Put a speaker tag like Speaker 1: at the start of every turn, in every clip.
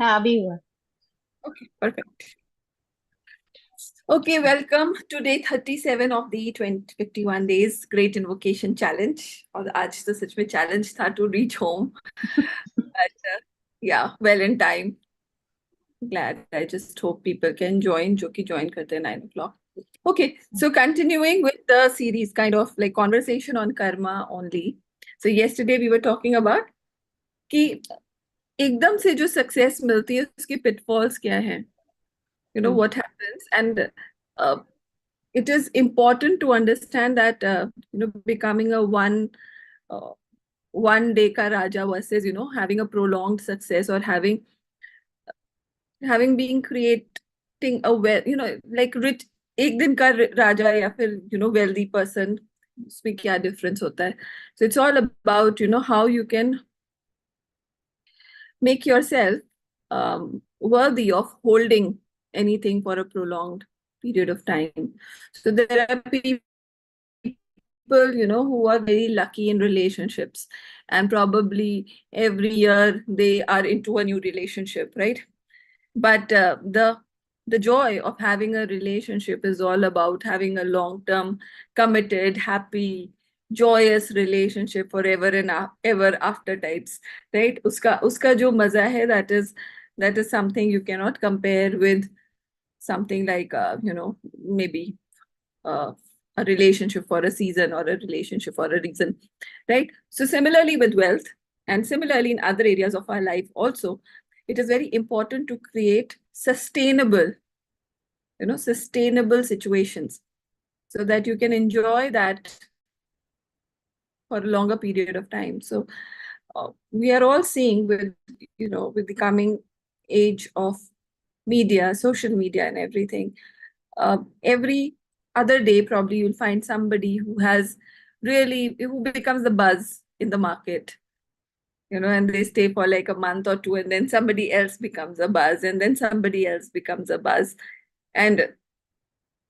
Speaker 1: हाँ अभी हुआ।
Speaker 2: Okay, perfect. Okay, welcome to day 37 of the 51 days Great Invocation Challenge. और आज तो सच में challenge था to reach home. But yeah, well in time. Glad. I just hope people can join, जो कि join करते हैं 9 o'clock. Okay, so continuing with the series, kind of like conversation on karma only. So yesterday we were talking about कि एकदम से जो success मिलती है उसकी pitfalls क्या हैं, what happens, and uh, it is important to understand that becoming a uh, one day ka raja versus having a prolonged success or having been creating a well, like rich एक दिन का राजा या फिर wealthy person, उसमें क्या difference होता है. So it's all about how you can make yourself worthy of holding anything for a prolonged period of time. So there are people, who are very lucky in relationships, and probably every year they are into a new relationship, right? But the joy of having a relationship is all about having a long-term, committed, happy, joyous relationship forever and ever after types, right? Uska jo maza hai, that is something you cannot compare with something like maybe uh, a relationship for a season or a relationship for a reason, right? So similarly with wealth, and similarly in other areas of our life also, it is very important to create sustainable situations so that you can enjoy that for a longer period of time. So we are all seeing with the coming age of media, social media and everything, every other day probably you'll find somebody who becomes the buzz in the market, and they stay for like a month or two, and then somebody else becomes a buzz, and then somebody else becomes a buzz. And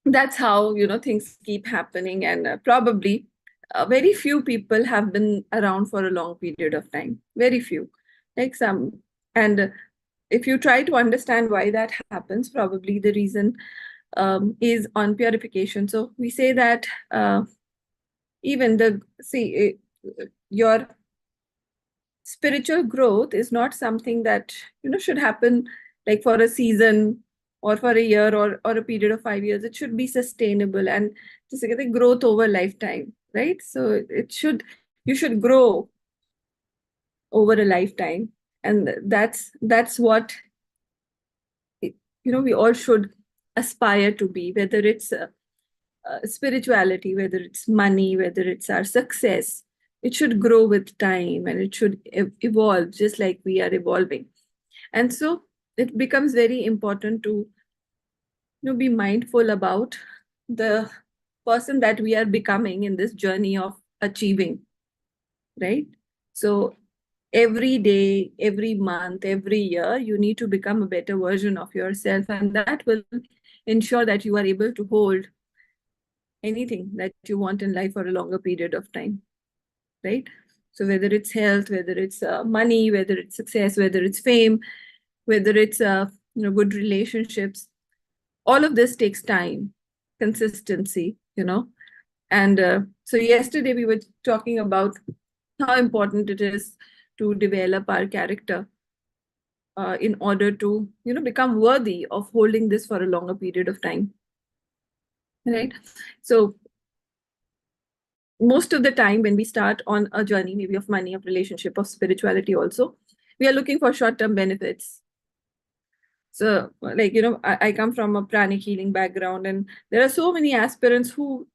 Speaker 2: that's how, things keep happening. And probably very few people have been around for a long period of time. Very few. Like some. And if you try to understand why that happens, probably the reason is on purification. So we say that even your spiritual growth is not something that should happen like for a season or for a year or a period of 5 years. It should be sustainable and just like the growth over lifetime, right? So you should grow over a lifetime, and that's what we all should aspire to be, whether it's spirituality, whether it's money, whether it's our success. It should grow with time, and it should evolve just like we are evolving. And so it becomes very important to be mindful about the person that we are becoming in this journey of achieving, right? So every day, every month, every year, you need to become a better version of yourself, and that will ensure that you are able to hold anything that you want in life for a longer period of time, right? So whether it's health, whether it's money, whether it's success, whether it's fame, whether it's good relationships, all of this takes time, consistency, and so yesterday we were talking about how important it is to develop our character in order to become worthy of holding this for a longer period of time, right? So most of the time when we start on a journey, maybe of money, of relationship, of spirituality also, we are looking for short-term benefits. So like I come from a pranic healing background, and there are so many aspirants who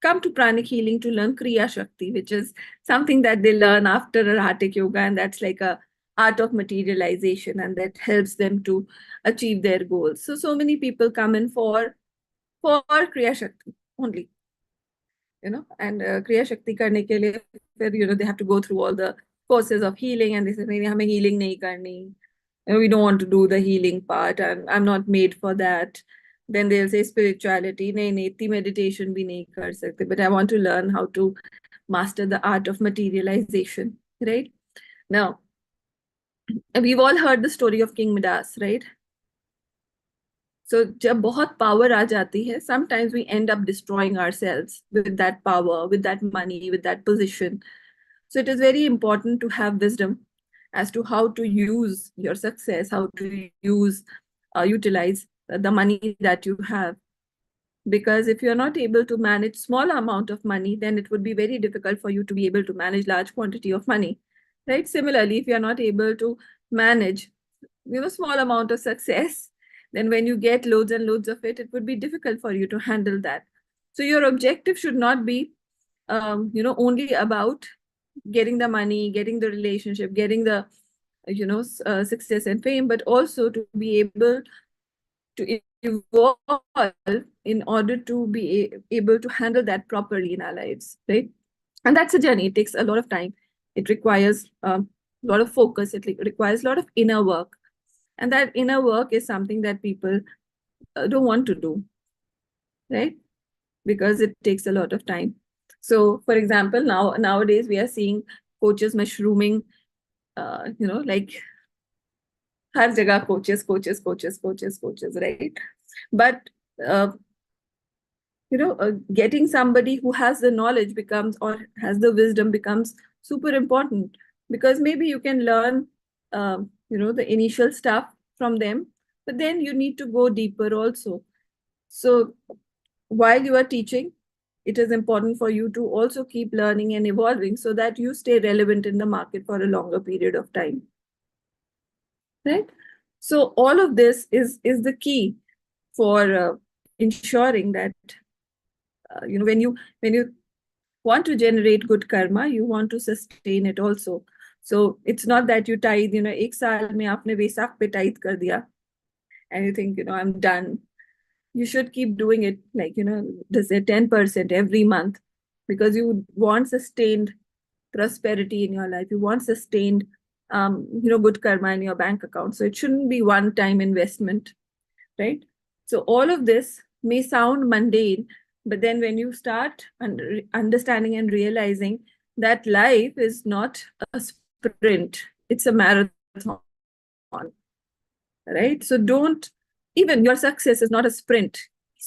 Speaker 2: come to pranic healing to learn kriya shakti, which is something that they learn after Rahatic yoga, and that's like a art of materialization, and that helps them to achieve their goals. So many people come in for kriya shakti only, and kriya shakti karne ke liye फिर they have to go through all the courses of healing, and they say नहीं हमें healing नहीं करनी, we don't want to do the healing part, I'm not made for that. Then they'll say spirituality नहीं नहीं इतनी meditation भी नहीं कर सकते, but I want to learn how to master the art of materialization, right? Now we've all heard the story of King Midas, right? So जब बहुत power आ जाती है, sometimes we end up destroying ourselves with that power, with that money, with that position. So it is very important to have wisdom as to how to use your success, how to utilize the money that you have. Because if you're not able to manage small amount of money, then it would be very difficult for you to be able to manage large quantity of money, right? Similarly, if you're not able to manage, small amount of success, then when you get loads and loads of it, it would be difficult for you to handle that. So your objective should not be, only about getting the money, getting the relationship, getting the, success and fame, but also to be able to evolve in order to be able to handle that properly in our lives, right? And that's a journey. It takes a lot of time. It requires a lot of focus. It requires a lot of inner work. And that inner work is something that people don't want to do, right? Because it takes a lot of time. So, for example, nowadays we are seeing coaches mushrooming, like हर जगह coaches, right? But uh, getting somebody who has the knowledge becomes, or has the wisdom becomes super important, because maybe you can learn, the initial stuff from them, but then you need to go deeper also. So while you are teaching, it is important for you to also keep learning and evolving so that you stay relevant in the market for a longer period of time, right? So all of this is the key for ensuring that when you want to generate good karma, you want to sustain it also. So it's not that you tithe, एक साल में आपने वैसाख पे tithe कर दिया, and you think, I'm done. You should keep doing it, like, just say 10% every month, because you want sustained prosperity in your life. You want sustained, good karma in your bank account. So it shouldn't be one-time investment, right? So all of this may sound mundane, but then when you start understanding and realizing that life is not a sprint, it's a marathon, right? So don't, even your success is not a sprint.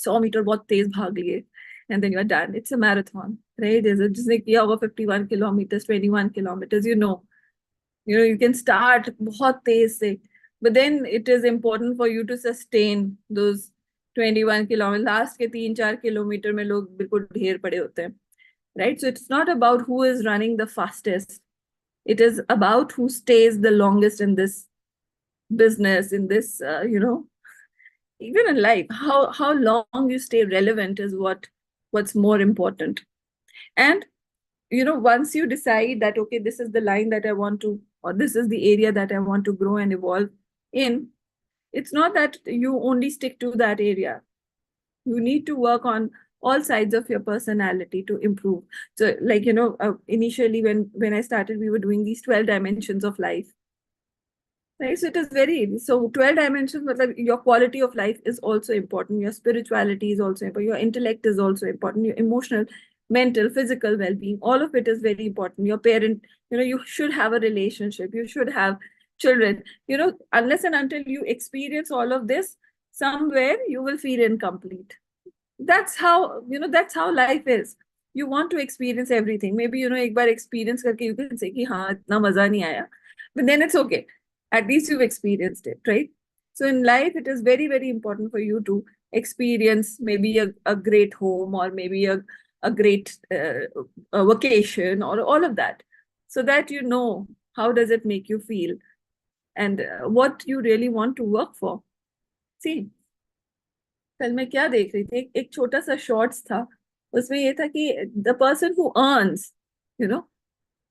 Speaker 2: 100 meter बहुत तेज भाग लिए, and then you're done. It's a marathon, right? There's a जिसने किया होगा 51 kilometers, 21 kilometers, you can start बहुत तेज से, but then it is important for you to sustain those 21 kilometers. Last के 3-4 kilometre में लोग बिल्कुल ढेर पड़े होते हैं, right? So it's not about who is running the fastest. It is about who stays the longest in this business, in this, even in life. How long you stay relevant is what's more important. And once you decide that, okay, this is the line that I want to, or this is the area that I want to grow and evolve in, it's not that you only stick to that area. You need to work on all sides of your personality to improve. So, like, initially when I started, we were doing these 12 dimensions of life. Right, so it is very, so 12 dimensions, but your quality of life is also important. Your spirituality is also important. Your intellect is also important. Your emotional, mental, physical well-being, all of it is very important. Your parent, you should have a relationship. You should have children. Unless and until you experience all of this, somewhere you will feel incomplete. That's how life is. You want to experience everything. Maybe, एक बार experience करके you can say कि हाँ इतना मजा नहीं आया, but then it's okay. At least you've experienced it, right? So in life, it is very, very important for you to experience maybe a great home, or maybe a great a vacation, or all of that, so that you know how does it make you feel, and what you really want to work for. See, कल मैं क्या देख रही थी, एक छोटा सा shorts था, उसमें ये था कि the person who earns, you know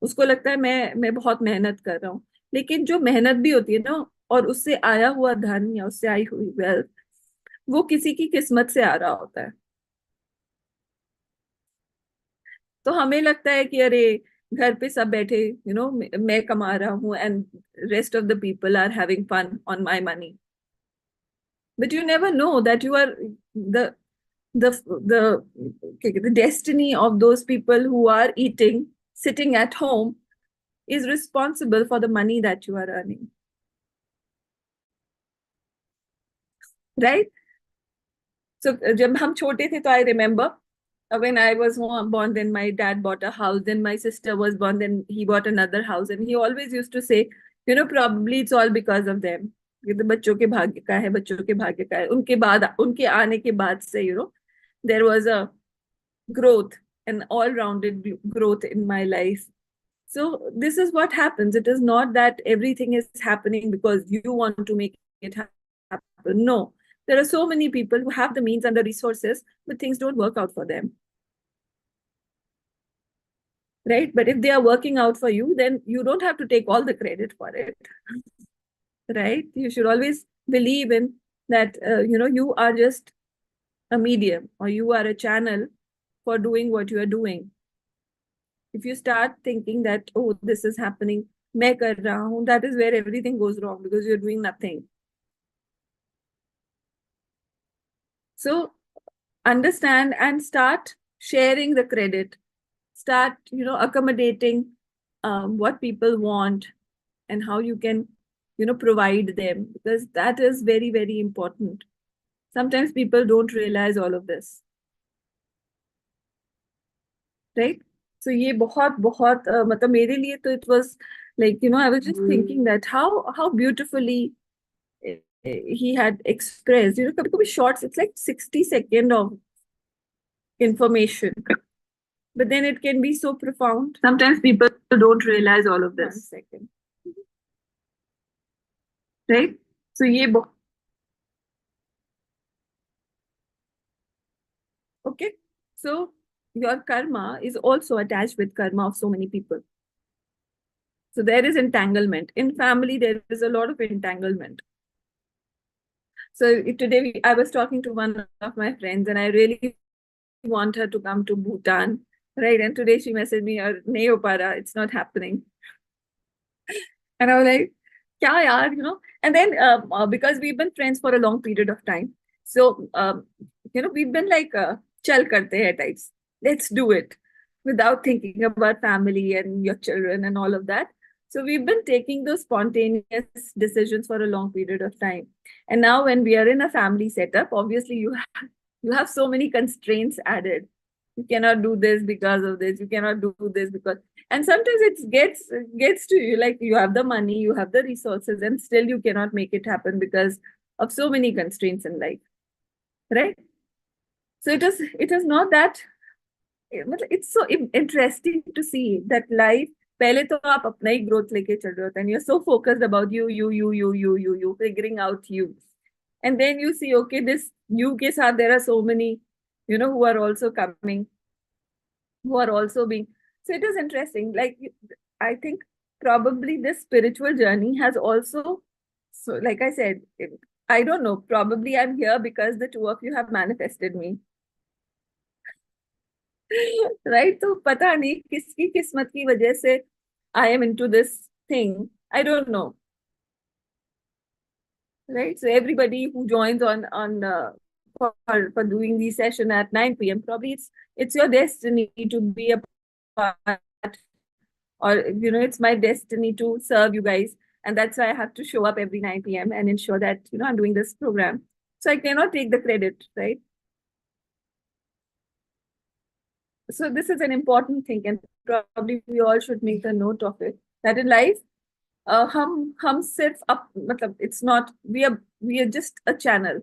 Speaker 2: उसको लगता है मैं बहुत मेहनत कर रहा हूँ, लेकिन जो मेहनत भी होती है ना, और उससे आया हुआ धन या उससे आई हुई वेल्थ, वो किसी की किस्मत से आ रहा होता है। तो हमें लगता है कि अरे घर पे सब बैठे, मैं कमा रहा हूँ, and rest of the people are having fun on my money, but you never know that you are the the the destiny of those people who are eating, sitting at home, is responsible for the money that you are earning. right? So जब हम छोटे थे तो I remember when I was born, then my dad bought a house, then my sister was born, then he bought another house, and he always used to say, probably it's all because of them. ये तो बच्चों के भाग्य का है, बच्चों के भाग्य का है. उनके बाद, उनके आने के बाद से, there was a growth, an all-rounded growth in my life. So this is what happens. It is not that everything is happening because you want to make it happen. No, there are so many people who have the means and the resources, but things don't work out for them. Right? But if they are working out for you, then you don't have to take all the credit for it. Right? You should always believe in that, you are just a medium, or you are a channel for doing what you are doing. If you start thinking that, oh, this is happening, मैं कर रहा हूँ, that is where everything goes wrong, because you're doing nothing. So understand and start sharing the credit. Start, accommodating what people want and how you can, provide them, because that is very, very important. Sometimes people don't realize all of this, right? So ये बहुत बहुत मतलब मेरे लिए तो it was like, I was just thinking that how beautifully he had expressed, कभी कभी shorts, it's like 60 seconds of information, but then it can be so profound. Sometimes people don't realize all of this. 1 second. Right? So ये okay. So your karma is also attached with karma of so many people. So there is entanglement. In family, there is a lot of entanglement. So today I was talking to one of my friends, and I really want her to come to Bhutan, right? And today she messaged me, "Nahi ho pa raha, it's not happening." And I was like, "Kya yaar," And then because we've been friends for a long period of time, so we've been like chal karte hai types. Let's do it without thinking about family and your children and all of that. So we've been taking those spontaneous decisions for a long period of time. And now when we are in a family setup, obviously you have so many constraints added. You cannot do this because of this. You cannot do this because, and sometimes it gets to you, like you have the money, you have the resources, and still you cannot make it happen because of so many constraints in life, right? So it is not that, it's so interesting to see that life, पहले तो आप अपना ही growth लेके चल रहे होते हैं, and you're so focused about you figuring out you, and then you see, okay, this you के साथ there are so many, who are also coming, who are also being, so it is interesting. Like, I think probably this spiritual journey has also, so like I said, I don't know, probably I'm here because the two of you have manifested me. Right? तो पता नहीं किसकी किस्मत की वजह से I am into this thing. I don't know. Right? So everybody who joins on for doing the session at 9 p.m. probably it's your destiny to be a part, or it's my destiny to serve you guys, and that's why I have to show up every 9 p.m. and ensure that I'm doing this program. So I cannot take the credit, right? So this is an important thing, and probably we all should make a note of it, that in life हम सिर्फ मतलब it's not, we are just a channel.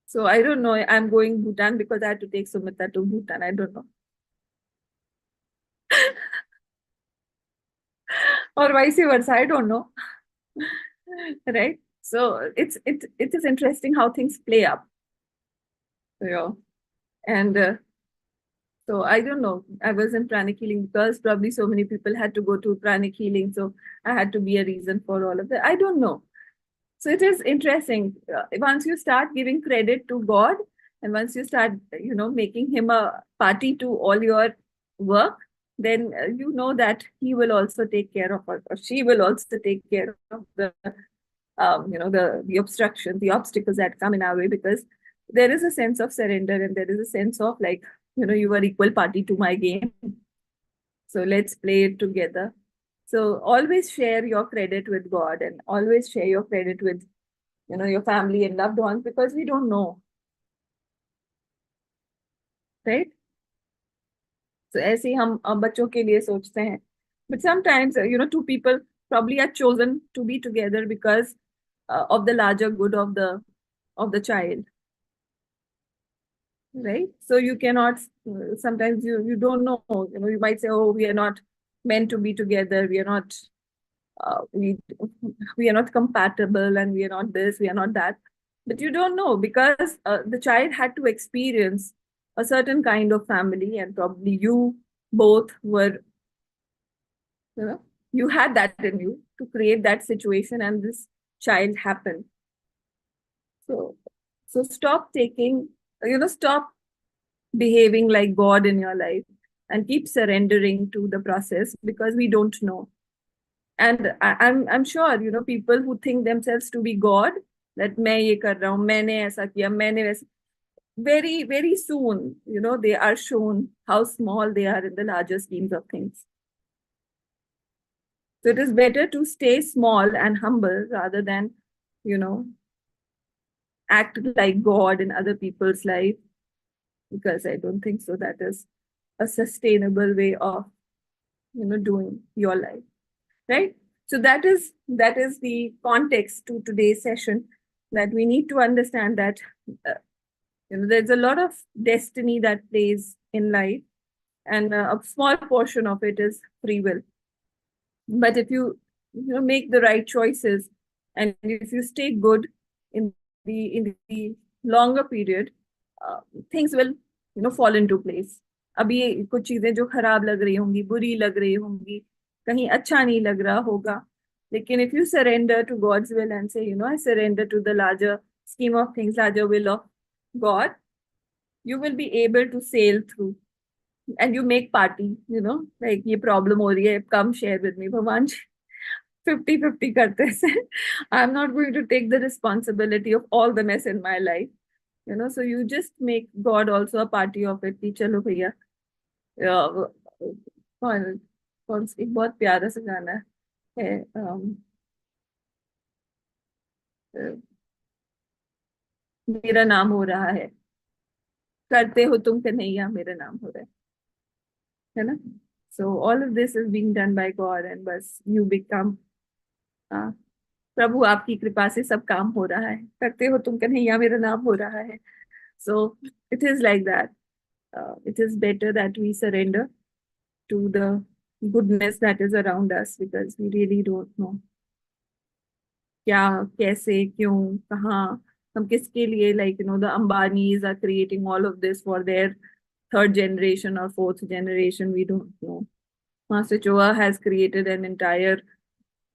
Speaker 2: So I don't know, I'm going Bhutan because I had to take Sumita to Bhutan. I don't know. Or vice versa, I don't know. Right? So it is interesting how things play up. Yeah. And so I don't know. I was in pranic healing because probably so many people had to go to pranic healing. So I had to be a reason for all of that. I don't know. So it is interesting. Once you start giving credit to God, and once you start, making him a party to all your work, then you know that he will also take care of, or she will also take care of the, the obstructions, the obstacles that come in our way, because there is a sense of surrender, and there is a sense of like, you are equal party to my game. So let's play it together. So always share your credit with God, and always share your credit with your family and loved ones, because we don't know, right? So ऐसे ही हम बच्चों के लिए सोचते हैं. But sometimes, two people probably are chosen to be together because of the larger good of the child, right? So you cannot, sometimes you don't know, you might say, oh, we are not meant to be together, we are not, uh, we we are not compatible, and we are not this, we are not that. But you don't know, because the child had to experience a certain kind of family, and probably you both were, you know you had that in you to create that situation, and this child happened. So so stop behaving like God in your life, and keep surrendering to the process, because we don't know. And I'm sure, people who think themselves to be God, that मैं ये कर रहा हूँ, मैंने ऐसा किया, मैंने वैसा, very very soon, they are shown how small they are in the larger schemes of things. So it is better to stay small and humble, rather than, you know, act like God in other people's life, because I don't think so that is a sustainable way of, doing your life, right? So that is the context to today's session, that we need to understand that, uh, there's a lot of destiny that plays in life, and a small portion of it is free will. But if you make the right choices, and if you stay good in the longer period, uh, things will fall into place. अभी कुछ चीजें जो खराब लग रही होंगी, बुरी लग रही होंगी, कहीं अच्छा नहीं लग रहा होगा, लेकिन if you surrender to God's will and say, I surrender to the larger scheme of things, larger will of God, you will be able to sail through. And you make party, like ये problem हो रही है, come share with me, भगवान. 50-50 करते हैं. I'm not going to take the responsibility of all the mess in my life. So you just make God also a party of it, कि चलो भैया, कौन कौन एक बहुत प्यारा सा गाना है, मेरा नाम हो रहा है, करते हो तुम कन्हैया, मेरा नाम हो रहा है ना? So all of this is being done by God, and बस you become, प्रभु आपकी कृपा से सब काम हो रहा है, करते हो तुम कन्हैया, मेरा नाम हो रहा है. So it is like that. It is better that we surrender to the goodness that is around us, because we really don't know क्या, कैसे, क्यों, कहाँ, हम किसके लिए, like, the Ambanis are creating all of this for their third generation or fourth generation. We don't know. Master Choa has created an entire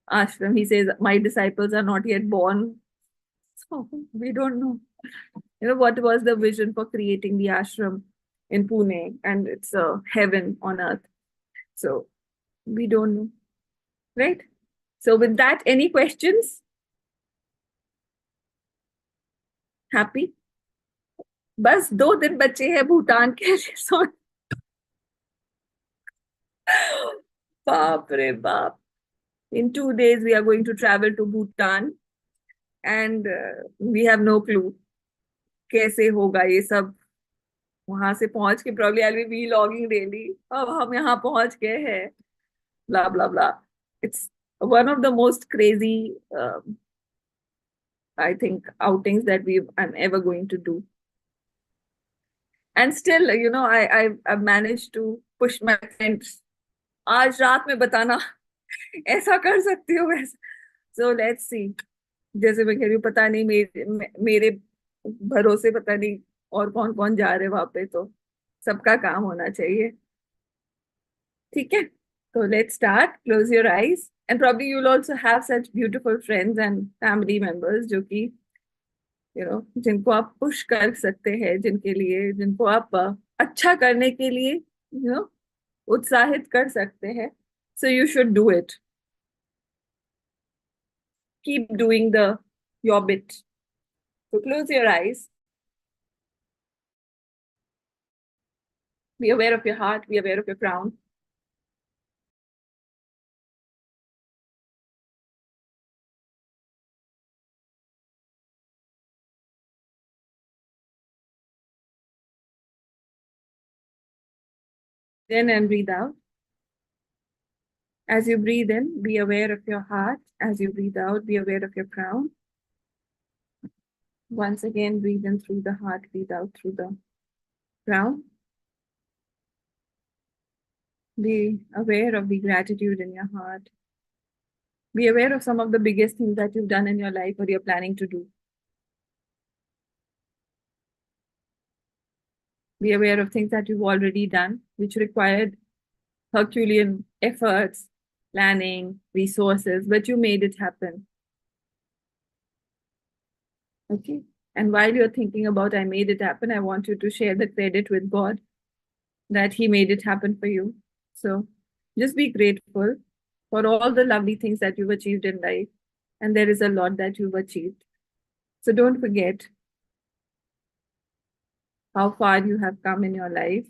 Speaker 2: ashram. He says, my disciples are not yet born. So we don't know. What was the vision for creating the ashram in Pune? And it's a heaven on earth. So we don't know. Right? So with that, any questions? Happy? बस 2 दिन बचे हैं भूटान के resort. बाप रे बाप. In 2 days, we are going to travel to Bhutan, and we have no clue कैसे होगा ये सब. वहां से पहुंच के probably I'll be vlogging daily. अब हम यहाँ पहुंच गए हैं. Blah blah blah. It's one of the most crazy, I think, outings that I'm ever going to do. And still, I've managed to push my friends. आज रात में बताना, ऐसा कर सकती हो वैसा. So let's see. जैसे मैं कह रही हूँ, पता नहीं मेरे भरोसे पता नहीं और कौन कौन जा रहे वहां पे, तो सबका काम होना चाहिए. ठीक है, तो let's start. Close your eyes, and probably you'll also have such beautiful friends and family members जो कि जिनको आप पुश कर सकते हैं, जिनके लिए, जिनको आप अच्छा करने के लिए उत्साहित कर सकते हैं. So you should do it. Keep doing your bit. So close your eyes. Be aware of your heart. Be aware of your crown. In and breathe out. As you breathe in, be aware of your heart. As you breathe out, be aware of your crown. Once again, breathe in through the heart, breathe out through the crown. Be aware of the gratitude in your heart. Be aware of some of the biggest things that you've done in your life or you're planning to do. Be aware of things that you've already done, which required Herculean efforts, planning, resources, but you made it happen. Okay. And while you're thinking about, I made it happen, I want you to share the credit with God that He made it happen for you. So just be grateful for all the lovely things that you've achieved in life. And there is a lot that you've achieved. So don't forget how far you have come in your life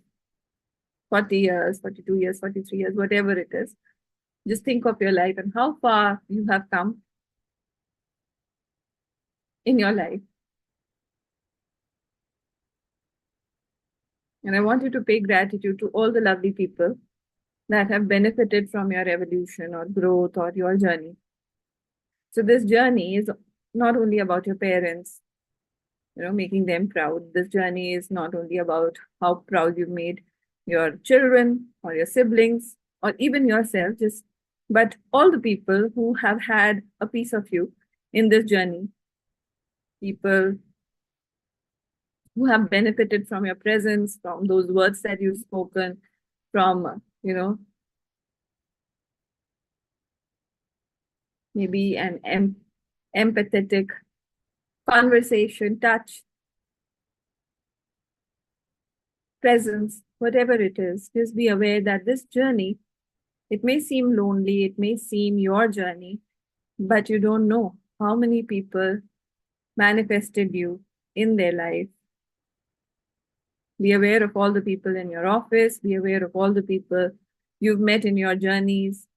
Speaker 2: 40 years, 42 years, 43 years, whatever it is. Just think of your life and how far you have come in your life. And I want you to pay gratitude to all the lovely people that have benefited from your evolution or growth or your journey. So this journey is not only about your parents, making them proud. This journey is not only about how proud you've made your children or your siblings or even yourself, but all the people who have had a piece of you in this journey. People who have benefited from your presence, from those words that you've spoken, from, maybe an empathetic conversation, touch, presence, whatever it is. Just be aware that this journey, it may seem lonely, it may seem your journey, but you don't know how many people manifested you in their life. Be aware of all the people in your office, be aware of all the people you've met in your journeys.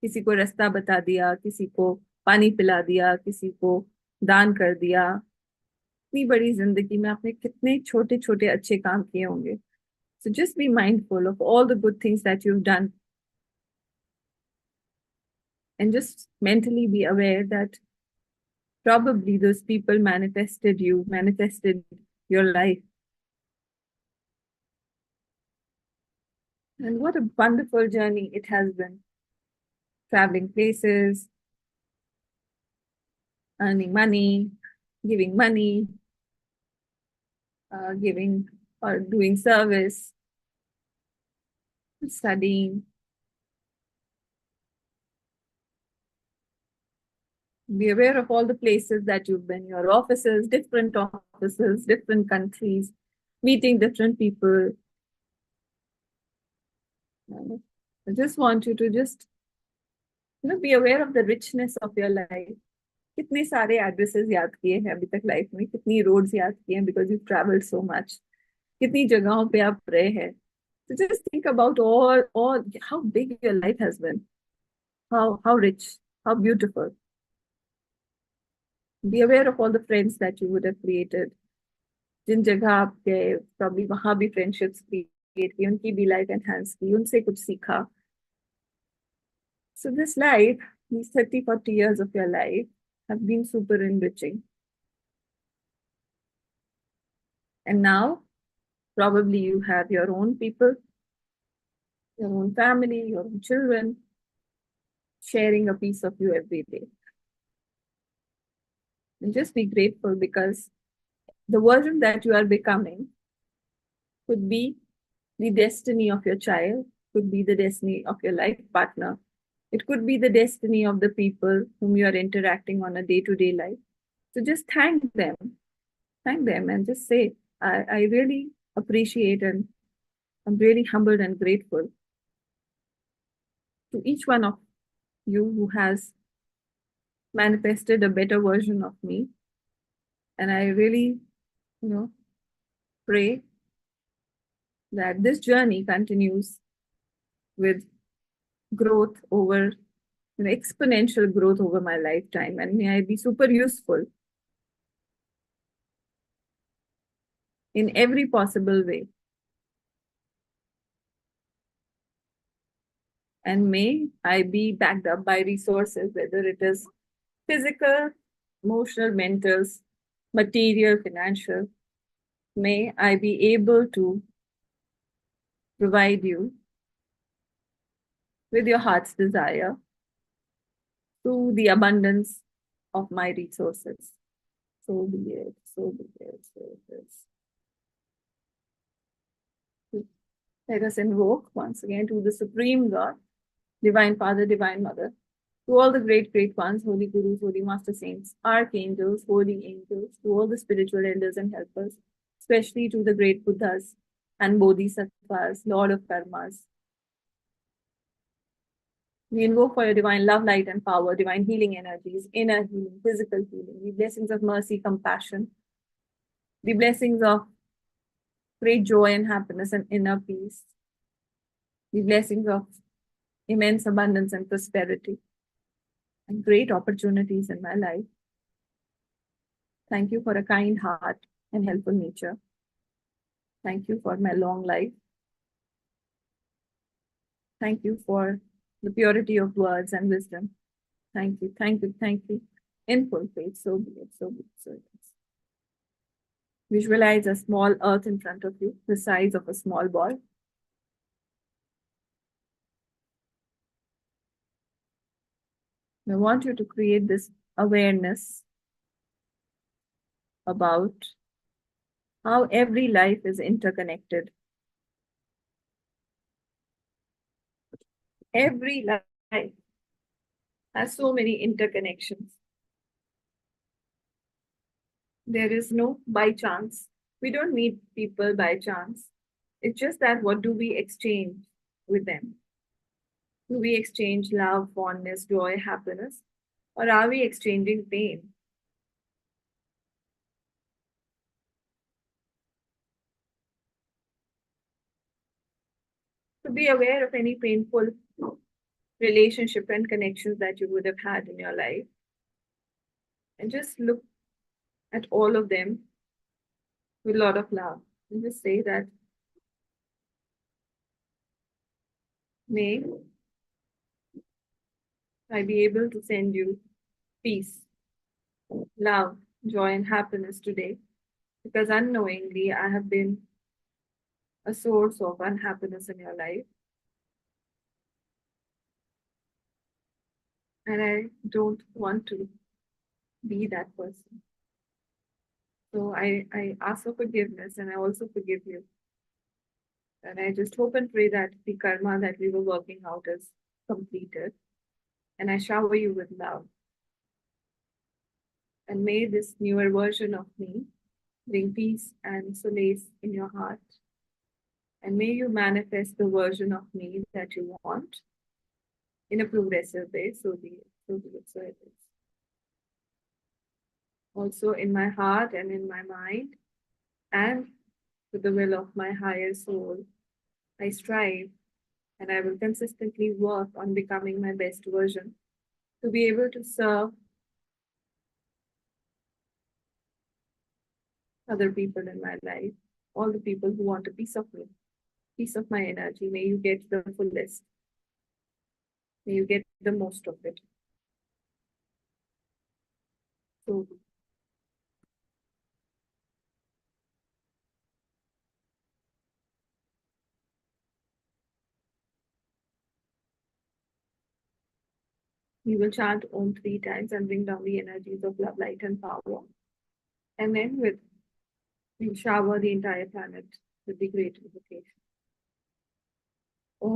Speaker 2: किसी को रास्ता बता दिया, किसी को पानी पिला दिया, किसी को दान कर दिया. इतनी बड़ी जिंदगी में आपने कितने छोटे छोटे अच्छे काम किए होंगे. So just be mindful of all the good things that you've done. And just mentally be aware that probably those people manifested your life. And what a wonderful journey it has been. Traveling places, earning money, giving money, giving or doing service, studying. Be aware of all the places that you've been, your offices, different countries, meeting different people. I just want you to just, be aware of the richness of your life. कितने सारे addresses याद किए हैं अभी तक life में, कितनी roads याद किए हैं because you've traveled so much, कितनी जगहों पे आप रहे हैं. So just think about all how big your life has been, how rich, how beautiful. Be aware of all the friends that you would have created. जिन जगह आप गए probably वहां भी friendships create की, उनकी भी life enhance की, उनसे कुछ सीखा. So this life, these 30-40 years of your life have been super enriching. And now probably you have your own people, your own family, your own children, sharing a piece of you every day. And just be grateful because the version that you are becoming could be the destiny of your child, could be the destiny of your life partner. It could be the destiny of the people whom you are interacting on a day-to-day life. So just thank them and just say, I really appreciate and I'm really humbled and grateful to each one of you who has manifested a better version of me. And I really, pray that this journey continues with growth over, exponential growth over my lifetime. And may I be super useful in every possible way. And may I be backed up by resources, whether it is physical, emotional, mental, material, financial. May I be able to provide you with your heart's desire through the abundance of my resources. So be it, so be it, so it is. Let us invoke once again to the Supreme God, Divine Father, Divine Mother, to all the great, great ones, holy gurus, holy master saints, archangels, holy angels, to all the spiritual elders and helpers, especially to the great Buddhas and Bodhisattvas, Lord of Karmas. We invoke for your divine love, light, and power, divine healing energies, inner healing, physical healing, the blessings of mercy, compassion, the blessings of great joy and happiness and inner peace, the blessings of immense abundance and prosperity, and great opportunities in my life. Thank you for a kind heart and helpful nature. Thank you for my long life. Thank you for the purity of words and wisdom. Thank you, thank you, thank you. In full faith, so be it, so be it, so it is. Visualize a small earth in front of you, the size of a small ball. I want you to create this awareness about how every life is interconnected. Every life has so many interconnections. There is no by chance. We don't meet people by chance. It's just that what do we exchange with them? Do we exchange love, fondness, joy, happiness? Or are we exchanging pain? To be aware of any painful relationship and connections that you would have had in your life. And just look at all of them with a lot of love. And just say that, may I be able to send you peace, love, joy, and happiness today. Because unknowingly, I have been a source of unhappiness in your life. And I don't want to be that person. So I ask for forgiveness and I also forgive you. And I just hope and pray that the karma that we were working out is completed. And I shower you with love. And may this newer version of me bring peace and solace in your heart. And may you manifest the version of me that you want in a progressive way. So be it, so be it, so it is. Also in my heart and in my mind and with the will of my higher soul, I strive and I will consistently work on becoming my best version to be able to serve other people in my life, all the people who want a piece of me, piece of my energy. May you get the fullest. May you get the most of it. So we will chant Om 3 times and bring down the energies of love, light, and power. And then we'll shower the entire planet with the great invocation. Om.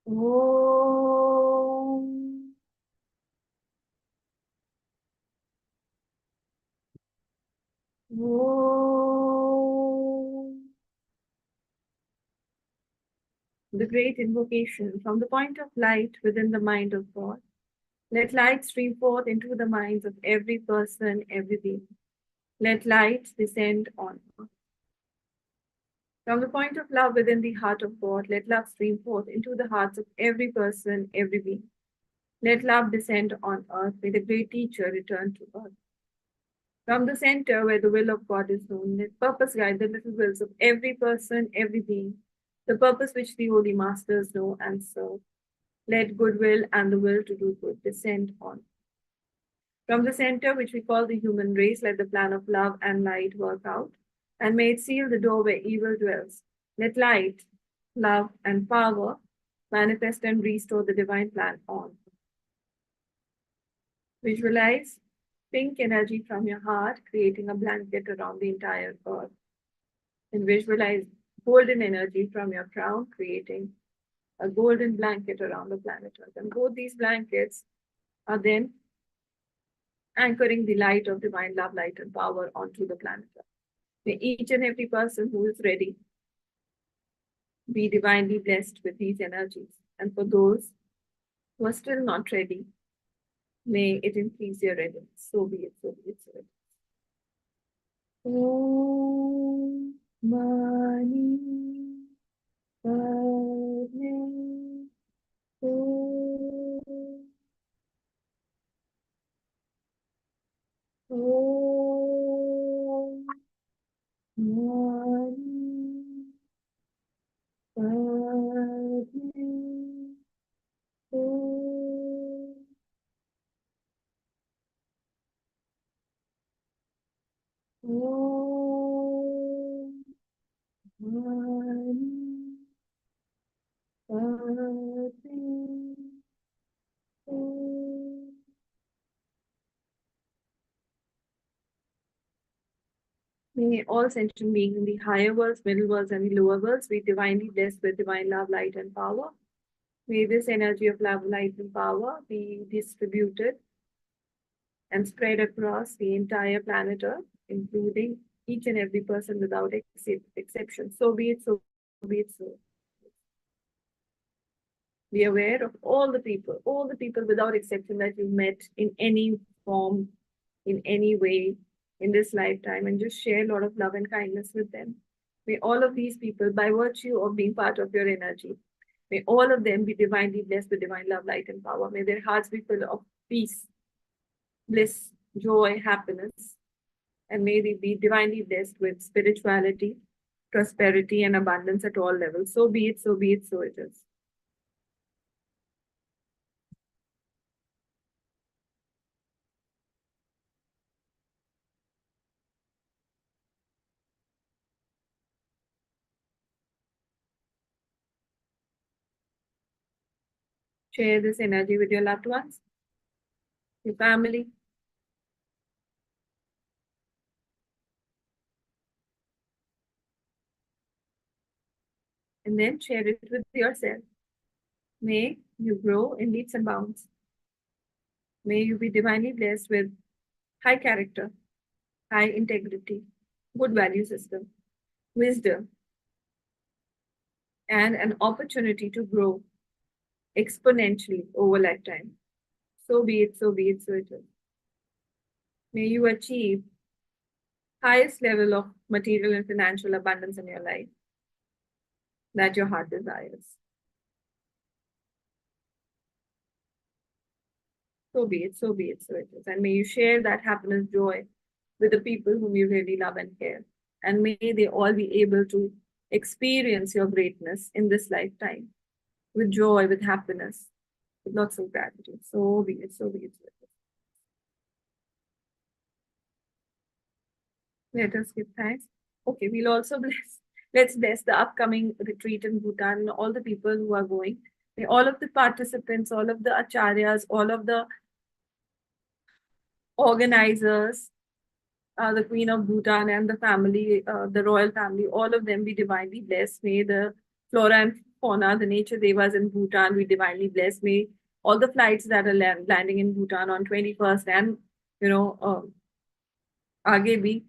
Speaker 2: Om. Om. The great invocation from the point of light within the mind of God. Let light stream forth into the minds of every person, every being. Let light descend on earth. From the point of love within the heart of God, let love stream forth into the hearts of every person, every being. Let love descend on earth. May the great teacher return to earth. From the center where the will of God is known, let purpose guide the little wills of every person, every being, the purpose which the holy masters know and serve. Let goodwill and the will to do good descend on. From the center, which we call the human race, let the plan of love and light work out, and may it seal the door where evil dwells. Let light, love, and power manifest and restore the divine plan on. Visualize pink energy from your heart, creating a blanket around the entire earth. And visualize golden energy from your crown, creating a golden blanket around the planet Earth. And both these blankets are then anchoring the light of divine love, light, and power onto the planet Earth. May each and every person who is ready be divinely blessed with these energies. And for those who are still not ready, may it increase your readiness. So be it, so be it, so be it. Om Mani Padme Hum. Om Mani Padme Hum. Om Mani Padme Hum. May all sentient beings in the higher worlds, middle worlds, and the lower worlds be divinely blessed with divine love, light, and power. May this energy of love, light, and power be distributed and spread across the entire planet Earth, including each and every person without exception. So be it, so be it, so. Be aware of all the people without exception that you met in any form, in any way in this lifetime, and just share a lot of love and kindness with them. May all of these people, by virtue of being part of your energy, may all of them be divinely blessed with divine love, light, and power. May their hearts be full of peace, bliss, joy, happiness, and may they be divinely blessed with spirituality, prosperity, and abundance at all levels. So be it, so be it, so it is. Share this energy with your loved ones, your family, and then share it with yourself. May you grow in leaps and bounds. May you be divinely blessed with high character, high integrity, good value system, wisdom, and an opportunity to grow exponentially over lifetime. So be it, so be it, so it is. May you achieve highest level of material and financial abundance in your life that your heart desires. So be it, so be it, so it is. And may you share that happiness, joy with the people whom you really love and care. And may they all be able to experience your greatness in this lifetime with joy, with happiness, with lots of gratitude. So be it, so be it, so it is. Let us give thanks. Okay, we'll also let's bless the upcoming retreat in Bhutan and all the people who are going. May all of the participants, all of the acharyas, all of the organizers, the Queen of Bhutan and the family, the royal family, all of them be divinely blessed. May the flora and fauna, the nature devas in Bhutan be divinely blessed. May all the flights that are landing in Bhutan on 21st and, aage be,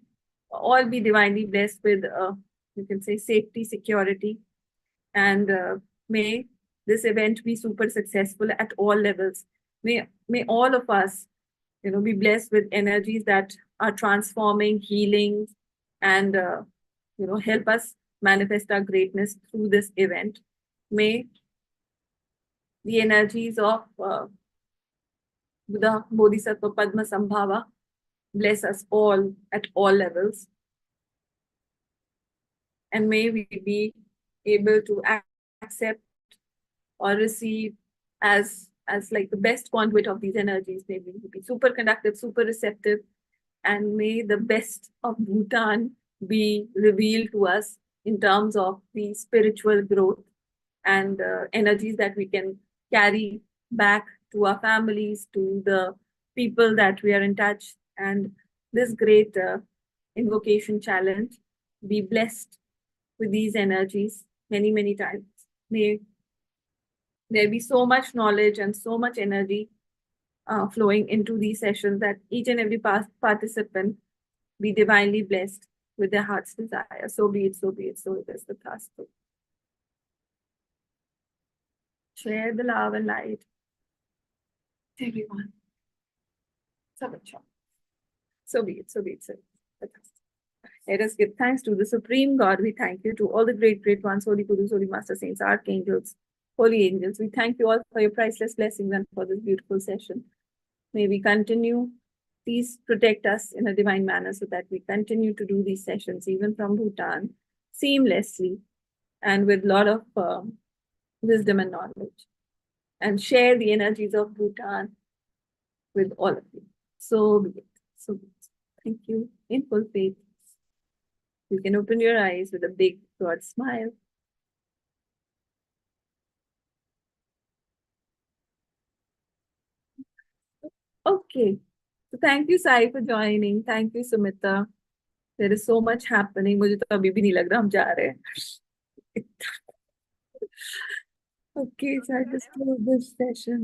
Speaker 2: all be divinely blessed with, you can say, safety, security. And may this event be super successful at all levels. May all of us, be blessed with energies that are transforming, healing, and help us manifest our greatness through this event. May the energies of the Bodhisattva Padma Sambhava bless us all at all levels, and may we be able to accept or receive as like the best conduit of these energies. May we be super conductive, super receptive, and may the best of Bhutan be revealed to us in terms of the spiritual growth and energies that we can carry back to our families, to the people that we are in touch, and this great invocation challenge be blessed with these energies many, many times. May there be so much knowledge and so much energy flowing into these sessions that each and every participant be divinely blessed with their heart's desire. So be it, so be it, so it is the task. Share the love and light to everyone. So be it, so be it, so be it. Let us give thanks to the Supreme God. We thank you to all the great, great ones, Holy Gurus, Holy Master Saints, Archangels, Holy Angels. We thank you all for your priceless blessings and for this beautiful session. May we continue. Please protect us in a divine manner so that we continue to do these sessions, even from Bhutan, seamlessly and with a lot of wisdom and knowledge, and share the energies of Bhutan with all of you. So be it. So be it. Thank you. In full faith. You can open your eyes with a big, broad smile. Okay. So thank you, Sai, for joining. Thank you, Sumita. There is so much happening. मुझे तो अभी भी नहीं लग रहा हम जा रहे हैं. Okay, so I just close this session.